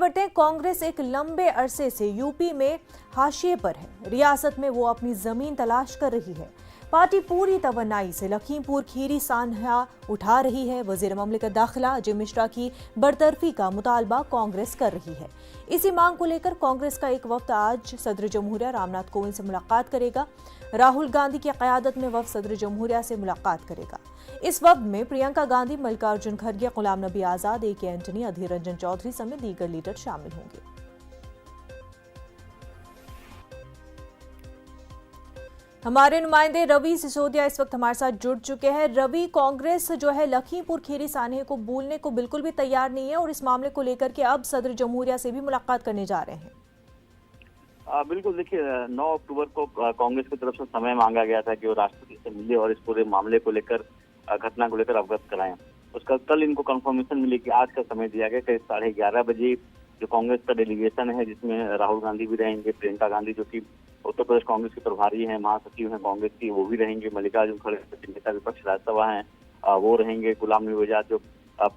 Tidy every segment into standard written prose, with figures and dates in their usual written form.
बढ़ते हैं। कांग्रेस एक लंबे अरसे से यूपी में हाशिए पर है। रियासत में वो अपनी जमीन तलाश कर रही है। पार्टी पूरी तवन्नाई से लखीमपुर खीरी सान्हा उठा रही है। वजीर ममलिकत दाखिला अजय मिश्रा की बरतरफी का मुतालबा कांग्रेस कर रही है। इसी मांग को लेकर कांग्रेस का एक वफ्द आज सदर जमहूरिया रामनाथ कोविंद से मुलाकात करेगा। राहुल गांधी की क़यादत में वफ्द सदर जमहूरिया से मुलाकात करेगा। इस वफ्द में प्रियंका गांधी, मल्लिकार्जुन खड़गे, गुलाम नबी आजाद, ए के एंटनी, अधीर रंजन चौधरी समेत दीगर लीडर शामिल होंगे। हमारे नुमाइंदे रवि सिसोदिया इस वक्त हमारे साथ जुड़ चुके हैं। रवि, कांग्रेस जो है लखीमपुर खीरी सान्हे को भूलने को बिल्कुल भी तैयार नहीं है और इस मामले को लेकर के अब सदर जमहूरिया से भी मुलाकात करने जा रहे हैं। बिल्कुल, देखिए 9 अक्टूबर को कांग्रेस की तरफ से समय मांगा गया था कि वो राष्ट्रपति से मिले और इस पूरे मामले को लेकर, घटना को लेकर अवगत कराएं। उसका कल इनको कंफर्मेशन मिली कि आज का समय दिया गया। करीब 11:30 बजे जो कांग्रेस का डेलीगेशन है, जिसमें राहुल गांधी भी रहेंगे, प्रियंका गांधी जो कि उत्तर प्रदेश कांग्रेस की प्रभारी हैं, महासचिव हैं कांग्रेस की, वो भी रहेंगे, मल्लिकार्जुन खड़गे नेता विपक्ष राज्यसभा हैं वो रहेंगे, गुलाम नबी आजाद जो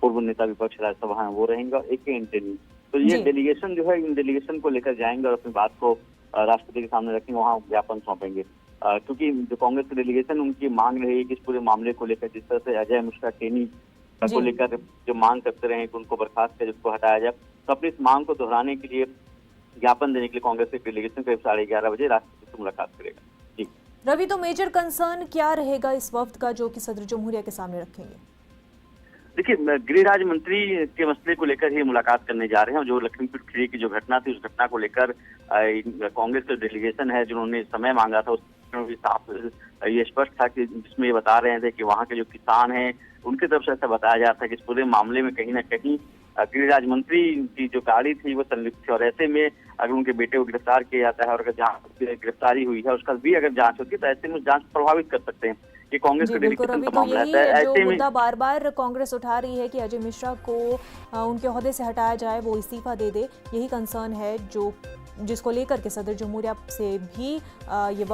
पूर्व नेता विपक्ष राज्यसभा हैं वो रहेंगे, और एक एंटनी। तो ये डेलीगेशन जो है, इन डेलीगेशन को लेकर जाएंगे और अपनी बात को राष्ट्रपति के सामने रखेंगे, वहाँ ज्ञापन सौंपेंगे। क्योंकि जो कांग्रेस की डेलीगेशन उनकी मांग रही है कि इस पूरे मामले को लेकर जिस तरह से अजय मिश्रा टेनी को लेकर जो मांग करते रहे कि उनको बर्खास्त कर, जिसको हटाया जाए, तो अपनी इस मांग को दोहराने के लिए, ज्ञापन देने के लिए कांग्रेस की डेलीगेशन करीब 11:30 बजे राष्ट्रपति से मुलाकात करेगा। जी रवि, तो मेजर कंसर्न क्या रहेगा इस वक्त का जो कि सदर जमहूरिया के सामने रखेंगे? देखिए, गृह राज्य मंत्री के मसले को लेकर ही मुलाकात करने जा रहे हैं। जो लखीमपुर खीरी की जो घटना थी, उस घटना को लेकर कांग्रेस का डेलीगेशन है जिन्होंने समय मांगा था, उसमें भी साफ ये स्पष्ट था कि जिसमें ये बता रहे थे कि वहाँ के जो किसान हैं उनकी तरफ से ऐसा बताया जाता है कि इस पूरे मामले में कहीं ना कहीं गृह राज्य मंत्री की जो गाड़ी थी वो संलिप्त थी, और ऐसे में अगर उनके बेटे को गिरफ्तार किया जाता है और अगर गिरफ्तारी हुई है उसका भी अगर जांच होती है तो ऐसे में जांच प्रभावित कर सकते हैं। ये कांग्रेस के डेलीगेशन का मामला रहता है। ऐसे में मुद्दा बार बार कांग्रेस उठा रही है कि अजय मिश्रा को उनके ओहदे से हटाया जाए, वो इस्तीफा दे दे, यही कंसर्न है जिसको लेकर के सदर जमहूरिया से भी ये वक्त